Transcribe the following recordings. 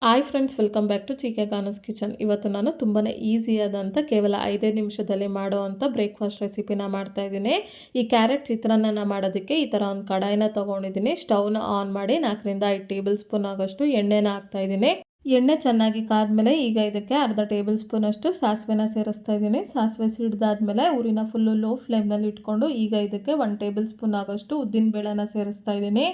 Hi friends, welcome back to ಚಿಕೆ ಗಾನಸ್ kitchen. ಇವತ್ತು ನಾನು ತುಂಬಾ ಈಸಿಯಾದಂಥ ಕೇವಲ 5 ನಿಮಿಷದಲ್ಲಿ ಮಾಡುವಂಥ ಬ್ರೇಕ್ಫಾಸ್ಟ್ ರೆಸಿಪಿನ ಮಾಡ್ತಾಯಿದ್ದೀನಿ. ಈ ಕ್ಯಾರೆಟ್ ಚಿತ್ರಾನ್ನ ಮಾಡೋದಕ್ಕೆ ಈ ಥರ ಒಂದು ಕಡಾಯಿನ ತೊಗೊಂಡಿದ್ದೀನಿ. ಸ್ಟವ್ನ ಆನ್ ಮಾಡಿ 4 ರಿಂದ 5 ಟೇಬಲ್ ಸ್ಪೂನ್ ಆಗೋಷ್ಟು ಎಣ್ಣೆನ ಹಾಕ್ತಾಯಿದ್ದೀನಿ. ಎಣ್ಣೆ ಚೆನ್ನಾಗಿ ಕಾದ್ಮೇಲೆ ಈಗ ಇದಕ್ಕೆ ಅರ್ಧ ಟೇಬಲ್ ಸ್ಪೂನ್ ಅಷ್ಟು ಸಾಸಿವೆನ ಸೇರಿಸ್ತಾ ಇದ್ದೀನಿ. ಸಾಸಿವೆ ಸಿಡ್ದಾದ್ಮೇಲೆ ಊರಿನ ಫುಲ್ಲು ಲೋ ಫ್ಲೇಮ್ನಲ್ಲಿ ಇಟ್ಕೊಂಡು ಈಗ ಇದಕ್ಕೆ 1 ಟೇಬಲ್ ಸ್ಪೂನ್ ಆಗೋಷ್ಟು ಉದ್ದಿನ ಬೇಳೆನ ಸೇರಿಸ್ತಾ ಇದ್ದೀನಿ.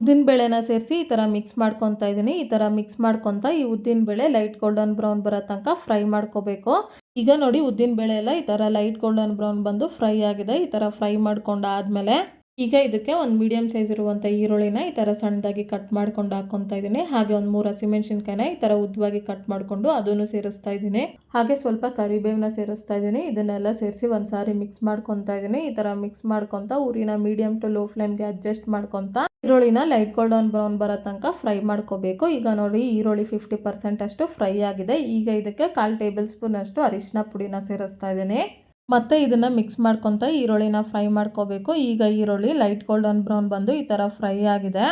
ಉದ್ದಿನ ಬೇಳೆನ ಸೇರಿಸಿ ಈ ಥರ ಮಿಕ್ಸ್ ಮಾಡ್ಕೊತಾ ಇದ್ದೀನಿ. ಈ ಥರ ಮಿಕ್ಸ್ ಮಾಡ್ಕೊತಾ ಈ ಉದ್ದಿನ ಬೇಳೆ ಲೈಟ್ ಗೋಲ್ಡನ್ ಬ್ರೌನ್ ಬರೋ ತನಕ ಫ್ರೈ ಮಾಡ್ಕೋಬೇಕು. ಈಗ ನೋಡಿ, ಉದ್ದಿನ ಬೇಳೆ ಎಲ್ಲ ಈ ಥರ ಲೈಟ್ ಗೋಲ್ಡನ್ ಬ್ರೌನ್ ಬಂದು ಫ್ರೈ ಆಗಿದೆ. ಈ ಥರ ಫ್ರೈ ಮಾಡ್ಕೊಂಡಾದ್ಮೇಲೆ ಈಗ ಇದಕ್ಕೆ ಒಂದು ಮೀಡಿಯಂ ಸೈಜ್ ಇರುವಂಥ ಈರುಳ್ಳಿನ ಈ ಥರ ಸಣ್ಣದಾಗಿ ಕಟ್ ಮಾಡ್ಕೊಂಡು ಹಾಕ್ಕೊತಾ ಇದ್ದೀನಿ. ಹಾಗೆ ಒಂದು 3 ಹಸಿಮೆಣಸಿನ್ಕಾಯಿನ ಈ ಥರ ಉದ್ದವಾಗಿ ಕಟ್ ಮಾಡಿಕೊಂಡು ಅದನ್ನು ಸೇರಿಸ್ತಾ ಇದ್ದೀನಿ. ಹಾಗೆ ಸ್ವಲ್ಪ ಕರಿಬೇವನ್ನ ಸೇರಿಸ್ತಾ ಇದ್ದೀನಿ. ಇದನ್ನೆಲ್ಲ ಸೇರಿಸಿ ಒಂದ್ಸಾರಿ ಮಿಕ್ಸ್ ಮಾಡ್ಕೊತಾ ಇದ್ದೀನಿ. ಈ ಥರ ಮಿಕ್ಸ್ ಮಾಡ್ಕೊತಾ ಊರಿನ ಮೀಡಿಯಂ ಟು ಲೋ ಫ್ಲೇಮ್ಗೆ ಅಡ್ಜಸ್ಟ್ ಮಾಡ್ಕೊತಾ ಈರುಳ್ಳಿನ ಲೈಟ್ ಗೋಲ್ಡನ್ ಬ್ರೌನ್ ಬರೋ ತನಕ ಫ್ರೈ ಮಾಡ್ಕೋಬೇಕು. ಈಗ ನೋಡಿ, ಈರುಳ್ಳಿ 50% ಅಷ್ಟು ಫ್ರೈ ಆಗಿದೆ. ಈಗ ಇದಕ್ಕೆ 1/4 ಟೇಬಲ್ ಸ್ಪೂನ್ ಅಷ್ಟು ಅರಿಶಿನ ಪುಡಿನ ಸೇರಿಸ್ತಾ ಇದ್ದೀನಿ. ಮತ್ತು ಇದನ್ನು ಮಿಕ್ಸ್ ಮಾಡ್ಕೊತ ಈರುಳ್ಳಿನ ಫ್ರೈ ಮಾಡ್ಕೋಬೇಕು. ಈಗ ಈರುಳ್ಳಿ ಲೈಟ್ ಗೋಲ್ಡನ್ ಬ್ರೌನ್ ಬಂದು ಈ ಥರ ಫ್ರೈ ಆಗಿದೆ.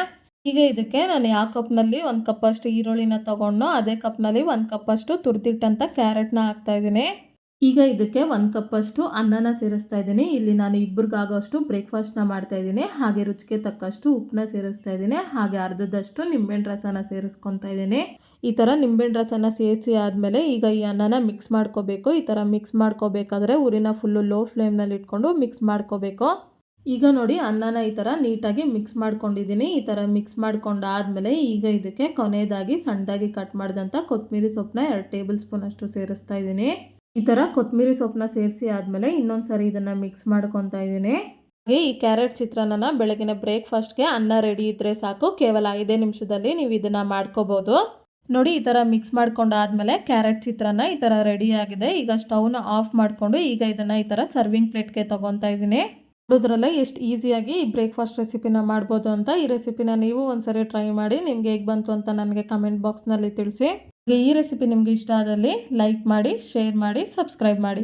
ಈಗ ಇದಕ್ಕೆ ನಾನು ಯಾವ ಕಪ್ನಲ್ಲಿ 1 ಕಪ್ಪಷ್ಟು ಈರುಳ್ಳಿನ ತೊಗೊಂಡು ಅದೇ ಕಪ್ನಲ್ಲಿ 1 ಕಪ್ಪಷ್ಟು ತುರಿದಿಟ್ಟಂಥ ಕ್ಯಾರೆಟ್ನ ಹಾಕ್ತಾಯಿದ್ದೀನಿ. ಈಗ ಇದಕ್ಕೆ 1 ಕಪ್ಪಷ್ಟು ಅನ್ನನ ಸೇರಿಸ್ತಾ ಇದ್ದೀನಿ. ಇಲ್ಲಿ ನಾನು ಇಬ್ಬರಿಗಾಗೋಷ್ಟು ಬ್ರೇಕ್ಫಾಸ್ಟ್ನ ಮಾಡ್ತಾಯಿದ್ದೀನಿ. ಹಾಗೆ ರುಚಿಗೆ ತಕ್ಕಷ್ಟು ಉಪ್ಪನ್ನ ಸೇರಿಸ್ತಾ ಇದ್ದೀನಿ. ಹಾಗೆ ಅರ್ಧದಷ್ಟು ನಿಂಬೆಹಣ್ಣು ರಸನ ಸೇರಿಸ್ಕೊತಾ ಇದ್ದೀನಿ. ಈ ಥರ ನಿಂಬೆಹಣ್ಣು ರಸನ ಸೇರಿಸಿ ಆದಮೇಲೆ ಈಗ ಈ ಅನ್ನನ ಮಿಕ್ಸ್ ಮಾಡ್ಕೋಬೇಕು. ಈ ಥರ ಮಿಕ್ಸ್ ಮಾಡ್ಕೋಬೇಕಾದ್ರೆ ಊರಿನ ಫುಲ್ಲು ಲೋ ಫ್ಲೇಮ್ನಲ್ಲಿ ಇಟ್ಕೊಂಡು ಮಿಕ್ಸ್ ಮಾಡ್ಕೋಬೇಕು. ಈಗ ನೋಡಿ, ಅನ್ನನ ಈ ಥರ ನೀಟಾಗಿ ಮಿಕ್ಸ್ ಮಾಡ್ಕೊಂಡಿದ್ದೀನಿ. ಈ ಥರ ಮಿಕ್ಸ್ ಮಾಡ್ಕೊಂಡಾದ್ಮೇಲೆ ಈಗ ಇದಕ್ಕೆ ಕೊನೆಯದಾಗಿ ಸಣ್ಣದಾಗಿ ಕಟ್ ಮಾಡಿದಂಥ ಕೊತ್ತಂಬರಿ ಸೊಪ್ಪನ್ನ 2 ಟೇಬಲ್ ಸ್ಪೂನ್ ಅಷ್ಟು ಸೇರಿಸ್ತಾ ಇದ್ದೀನಿ. ಈ ಥರ ಕೊತ್ತಂಬರಿ ಸೊಪ್ಪನ್ನ ಸೇರಿಸಿ ಆದಮೇಲೆ ಇನ್ನೊಂದು ಸಾರಿ ಇದನ್ನು ಮಿಕ್ಸ್ ಮಾಡ್ಕೊತಾ ಇದ್ದೀನಿ. ಹಾಗೆ ಈ ಕ್ಯಾರೆಟ್ ಚಿತ್ರಾನ್ನ ಬೆಳಗಿನ ಬ್ರೇಕ್ಫಾಸ್ಟ್ಗೆ ಅನ್ನ ರೆಡಿ ಇದ್ದರೆ ಸಾಕು. ಕೇವಲ 5 ನಿಮಿಷದಲ್ಲಿ ನೀವು ಇದನ್ನು ಮಾಡ್ಕೋಬೋದು. ನೋಡಿ, ಈ ಥರ ಮಿಕ್ಸ್ ಮಾಡ್ಕೊಂಡಾದ್ಮೇಲೆ ಕ್ಯಾರೆಟ್ ಚಿತ್ರಾನ್ನ ಈ ಥರ ರೆಡಿ ಆಗಿದೆ. ಈಗ ಸ್ಟವ್ನ ಆಫ್ ಮಾಡಿಕೊಂಡು ಈಗ ಇದನ್ನು ಈ ಥರ ಸರ್ವಿಂಗ್ ಪ್ಲೇಟ್ಗೆ ತೊಗೊತಾ ಇದ್ದೀನಿ. ನೋಡೋದ್ರಲ್ಲೇ ಎಷ್ಟು ಈಸಿಯಾಗಿ ಈ ಬ್ರೇಕ್ಫಾಸ್ಟ್ ರೆಸಿಪಿನ ಮಾಡ್ಬೋದು ಅಂತ. ಈ ರೆಸಿಪಿನ ನೀವು ಒಂದ್ಸರಿ ಟ್ರೈ ಮಾಡಿ ನಿಮಗೆ ಹೇಗೆ ಬಂತು ಅಂತ ನನಗೆ ಕಮೆಂಟ್ ಬಾಕ್ಸ್ನಲ್ಲಿ ತಿಳಿಸಿ. ಈ ರೆಸಿಪಿ ನಿಮಗೆ ಇಷ್ಟ ಆದಲ್ಲಿ ಲೈಕ್ ಮಾಡಿ, ಶೇರ್ ಮಾಡಿ, ಸಬ್ಸ್ಕ್ರೈಬ್ ಮಾಡಿ.